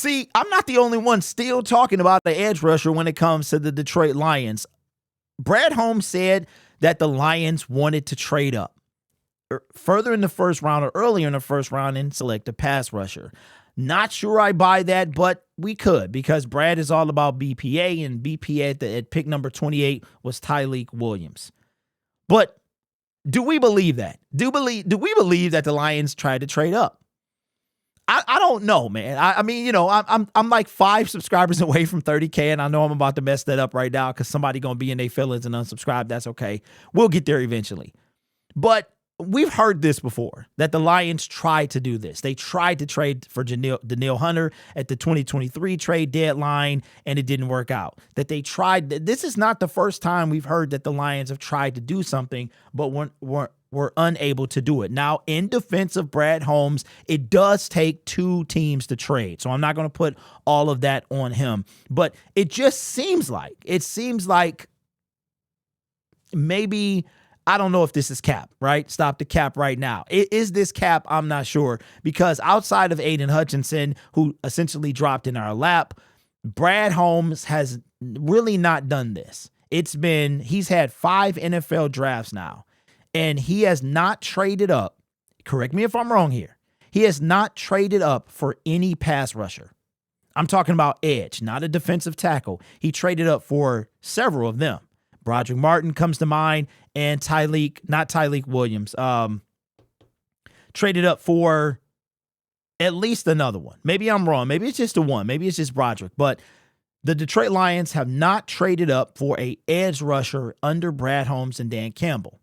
See, I'm not the only one still talking about the edge rusher when it comes to the Detroit Lions. Brad Holmes said that the Lions wanted to trade up further in the first round or earlier in the first round and select a pass rusher. Not sure I buy that, but we could, because Brad is all about BPA, and BPA at pick number 28 was Tyleik Williams. But do we believe that? Do we believe that the Lions tried to trade up? I don't know, man. I mean, I'm like 5 subscribers away from 30K, and I know I'm about to mess that up right now because somebody gonna be in their feelings and unsubscribe. That's okay. We'll get there eventually. But we've heard this before, that the Lions tried to do this. They tried to trade for Danielle Hunter at the 2023 trade deadline, and it didn't work out. That they tried. This is not the first time we've heard that the Lions have tried to do something, but were unable to do it. Now, in defense of Brad Holmes, it does take 2 teams to trade. So I'm not going to put all of that on him. But it just seems like, maybe, I don't know if this is cap, right? Stop the cap right now. Is this cap? I'm not sure. Because outside of Aiden Hutchinson, who essentially dropped in our lap, Brad Holmes has really not done this. He's had 5 NFL drafts now. And he has not traded up. Correct me if I'm wrong here. He has not traded up for any pass rusher. I'm talking about edge, not a defensive tackle. He traded up for several of them. Broderick Martin comes to mind, and Tyleik Williams. Traded up for at least another one. Maybe I'm wrong. Maybe it's just the one. Maybe it's just Broderick. But the Detroit Lions have not traded up for an edge rusher under Brad Holmes and Dan Campbell.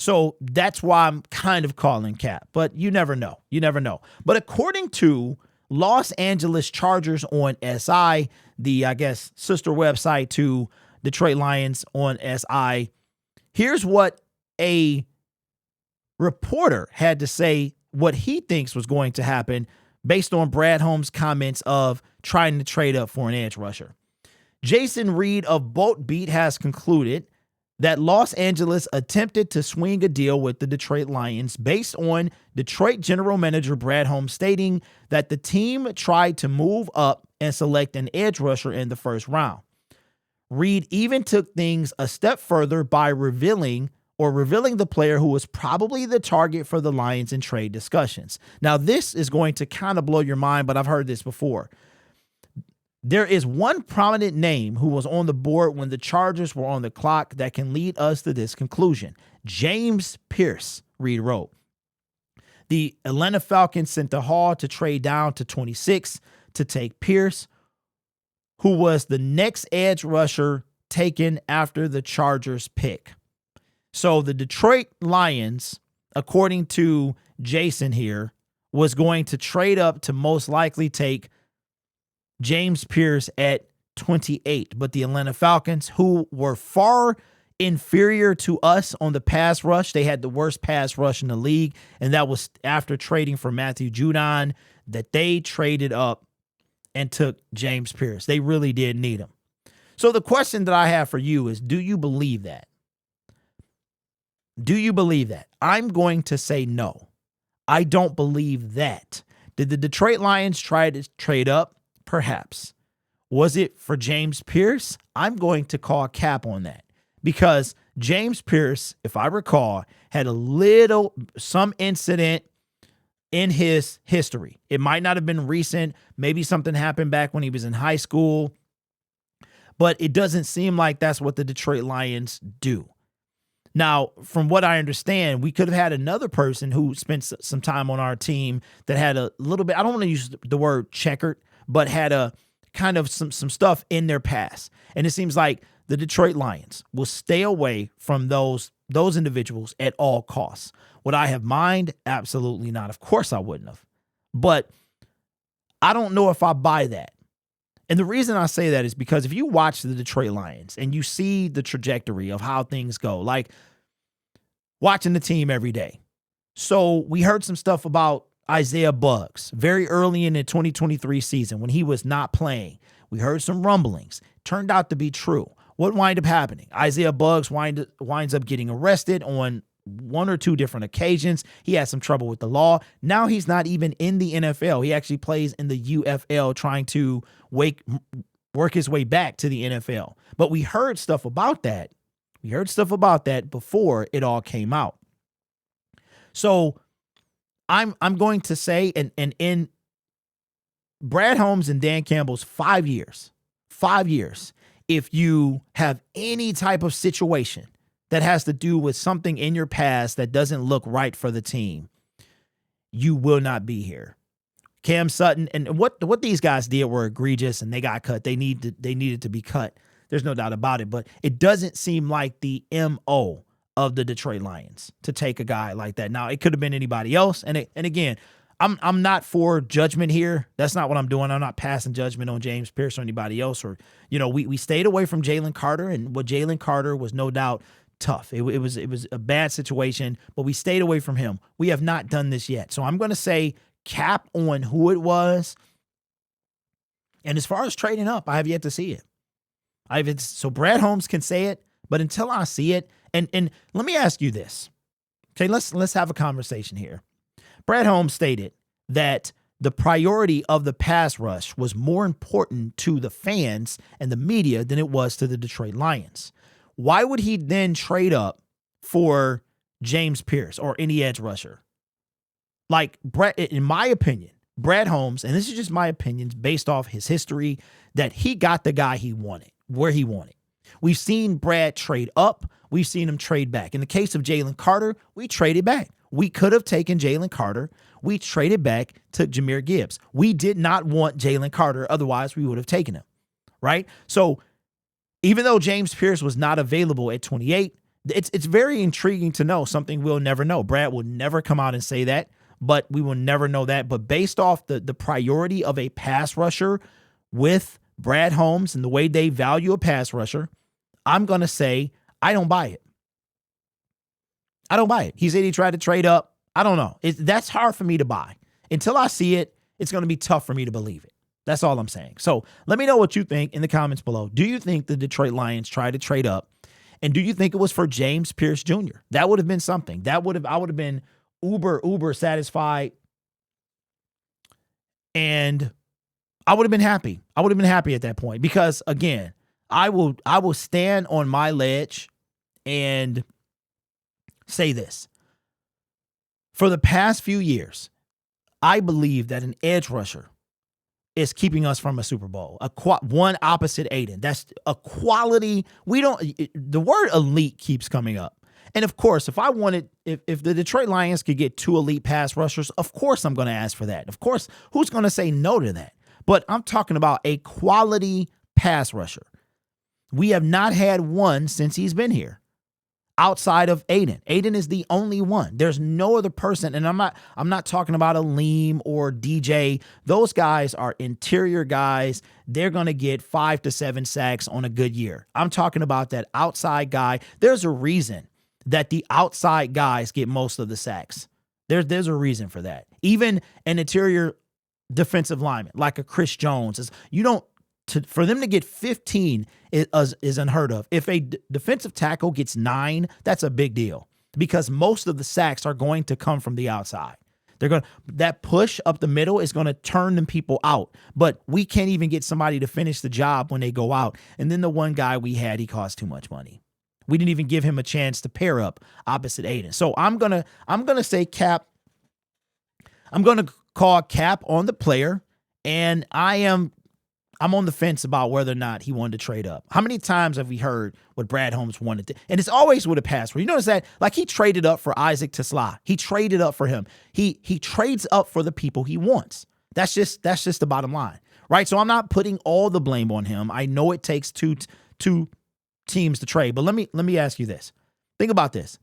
So that's why I'm kind of calling cap, but you never know. You never know. But according to Los Angeles Chargers on SI, the, I guess, sister website to Detroit Lions on SI, here's what a reporter had to say what he thinks was going to happen based on Brad Holmes' comments of trying to trade up for an edge rusher. Jason Reed of Bolt Beat has concluded that Los Angeles attempted to swing a deal with the Detroit Lions based on Detroit general manager Brad Holmes stating that the team tried to move up and select an edge rusher in the first round. Reed even took things a step further by revealing the player who was probably the target for the Lions in trade discussions. Now, this is going to kind of blow your mind, but I've heard this before. There is one prominent name who was on the board when the Chargers were on the clock that can lead us to this conclusion. James Pierce, Reed wrote. The Atlanta Falcons sent the Hall to trade down to 26 to take Pierce, who was the next edge rusher taken after the Chargers pick. So the Detroit Lions, according to Jason here, was going to trade up to most likely take James Pierce at 28. But the Atlanta Falcons, who were far inferior to us on the pass rush, they had the worst pass rush in the league, and that was after trading for Matthew Judon, that they traded up and took James Pierce. They really did need him. So the question that I have for you is, do you believe that? Do you believe that? I'm going to say no. I don't believe that. Did the Detroit Lions try to trade up? Perhaps. Was it for James Pierce? I'm going to call cap on that, because James Pierce, if I recall, had some incident in his history. It might not have been recent. Maybe something happened back when he was in high school, but it doesn't seem like that's what the Detroit Lions do. Now, from what I understand, we could have had another person who spent some time on our team that had a little bit, I don't want to use the word checkered, but had a kind of some stuff in their past. And it seems like the Detroit Lions will stay away from those individuals at all costs. Would I have mind? Absolutely not. Of course I wouldn't have. But I don't know if I buy that. And the reason I say that is because if you watch the Detroit Lions and you see the trajectory of how things go, like watching the team every day. So we heard some stuff about Isaiah Buggs very early in the 2023 season when he was not playing. We heard some rumblings. Turned out to be true. What wound up happening? Isaiah Buggs winds up getting arrested on one or two different occasions. He had some trouble with the law. Now he's not even in the NFL. He actually plays in the UFL, trying to work his way back to the NFL. But we heard stuff about that. We heard stuff about that before it all came out. So I'm going to say, and in Brad Holmes and Dan Campbell's 5 years, if you have any type of situation that has to do with something in your past that doesn't look right for the team, you will not be here. Cam Sutton and what these guys did were egregious, and they got cut. They needed to be cut. There's no doubt about it. But it doesn't seem like the MO of the Detroit Lions to take a guy like that. Now, it could have been anybody else. And again, I'm not for judgment here. That's not what I'm doing. I'm not passing judgment on James Pierce or anybody else. Or, we stayed away from Jalen Carter, and what Jalen Carter was no doubt tough. It was a bad situation, but we stayed away from him. We have not done this yet. So I'm going to say cap on who it was. And as far as trading up, I have yet to see it. So Brad Holmes can say it, but until I see it, and let me ask you this. Okay, let's have a conversation here. Brad Holmes stated that the priority of the pass rush was more important to the fans and the media than it was to the Detroit Lions. Why would he then trade up for James Pierce or any edge rusher? Like, in my opinion, Brad Holmes, and this is just my opinion based off his history, that he got the guy he wanted, where he wanted. We've seen Brad trade up. We've seen him trade back. In the case of Jalen Carter, we traded back. We could have taken Jalen Carter. We traded back to Jahmyr Gibbs. We did not want Jalen Carter. Otherwise, we would have taken him, right? So even though James Pierce was not available at 28, it's very intriguing to know something we'll never know. Brad will never come out and say that, but we will never know that. But based off the priority of a pass rusher with Brad Holmes and the way they value a pass rusher, I'm going to say I don't buy it. I don't buy it. He said he tried to trade up. I don't know. That's hard for me to buy. Until I see it, it's going to be tough for me to believe it. That's all I'm saying. So let me know what you think in the comments below. Do you think the Detroit Lions tried to trade up? And do you think it was for James Pierce Jr.? That would have been something. I would have been uber satisfied. And I would have been happy. I would have been happy at that point because, again, I will stand on my ledge and say this. For the past few years, I believe that an edge rusher is keeping us from a Super Bowl. One opposite Aiden. That's a quality. The word elite keeps coming up. And of course, if the Detroit Lions could get 2 elite pass rushers, of course I'm going to ask for that. Of course, who's going to say no to that? But I'm talking about a quality pass rusher. We have not had one since he's been here. Outside of Aiden. Aiden is the only one. There's no other person. And I'm not talking about a Leem or DJ. Those guys are interior guys. They're going to get 5 to 7 sacks on a good year. I'm talking about that outside guy. There's a reason that the outside guys get most of the sacks. There's a reason for that. Even an interior defensive lineman like a Chris Jones, for them to get 15 is unheard of. If a defensive tackle gets 9, that's a big deal because most of the sacks are going to come from the outside. That push up the middle is going to turn them people out, but we can't even get somebody to finish the job when they go out. And then the one guy we had, he cost too much money. We didn't even give him a chance to pair up opposite Aiden. So I'm gonna say cap. I'm gonna call cap on the player, and I'm on the fence about whether or not he wanted to trade up. How many times have we heard what Brad Holmes wanted to? And it's always with a pass rush. You notice that? Like he traded up for Isaac Tesla. He traded up for him. He trades up for the people he wants. That's just the bottom line, right? So I'm not putting all the blame on him. I know it takes two teams to trade, but let me ask you this. Think about this.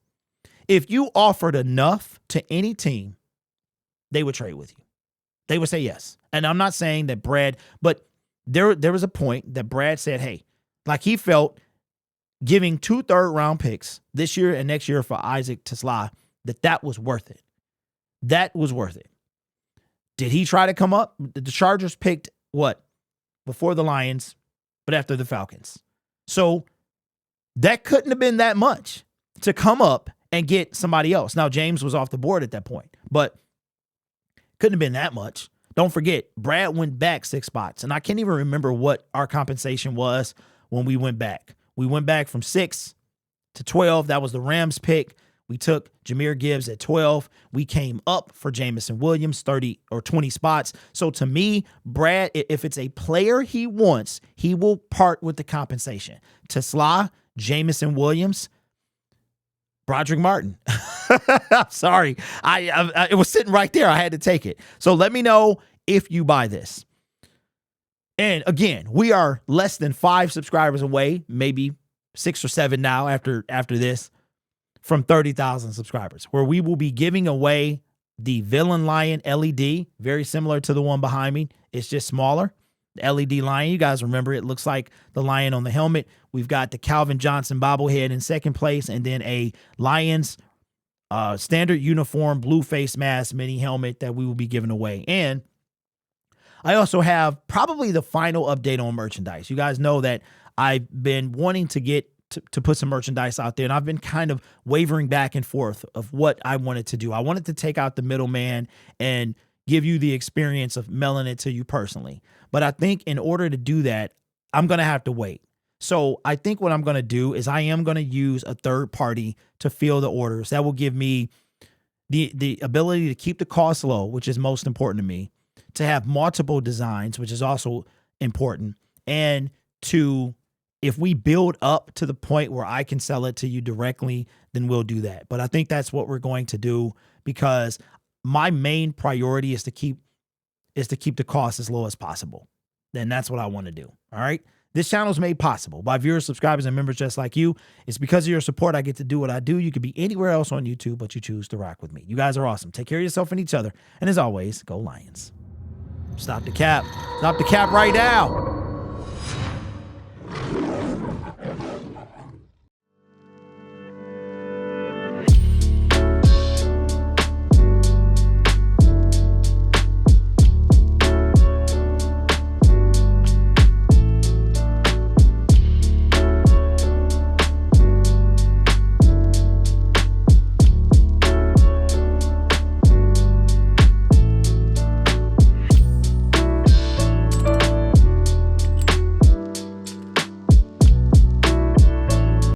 If you offered enough to any team, they would trade with you. They would say yes. And I'm not saying that Brad, but there was a point that Brad said, hey, like he felt giving 2 third-round picks this year and next year for Isaac Tesla, that was worth it. That was worth it. Did he try to come up? The Chargers picked what? Before the Lions, but after the Falcons. So that couldn't have been that much to come up and get somebody else. Now, James was off the board at that point, but couldn't have been that much. Don't forget, Brad went back 6 spots, and I can't even remember what our compensation was when we went back. We went back from 6 to 12. That was the Rams pick. We took Jahmyr Gibbs at 12. We came up for Jameson Williams, 30 or 20 spots. So to me, Brad, if it's a player he wants, he will part with the compensation. Tesla, Jameson Williams, Broderick Martin. I'm sorry. I it was sitting right there. I had to take it. So let me know if you buy this. And again, we are less than 5 subscribers away, maybe 6 or 7 now after this, from 30,000 subscribers, where we will be giving away the Villain Lion LED, very similar to the one behind me. It's just smaller. The LED lion, you guys remember, it looks like the lion on the helmet. We've got the Calvin Johnson bobblehead in second place, and then a Lions standard uniform blue face mask mini helmet that we will be giving away. And I also have probably the final update on merchandise. You guys know that I've been wanting to get to put some merchandise out there, and I've been kind of wavering back and forth of what I wanted to do. I wanted to take out the middleman and give you the experience of mailing it to you personally. But I think in order to do that, I'm going to have to wait. So I think what I'm going to do is I am going to use a third party to fill the orders. That will give me the ability to keep the cost low, which is most important to me, to have multiple designs, which is also important, and to, if we build up to the point where I can sell it to you directly, then we'll do that. But I think that's what we're going to do, because my main priority is to keep the cost as low as possible. Then that's what I want to do. All right. This channel is made possible by viewers, subscribers, and members just like you. It's because of your support I get to do what I do. You could be anywhere else on YouTube, but you choose to rock with me. You guys are awesome. Take care of yourself and each other. And as always, go Lions. Stop the cap. Stop the cap right now.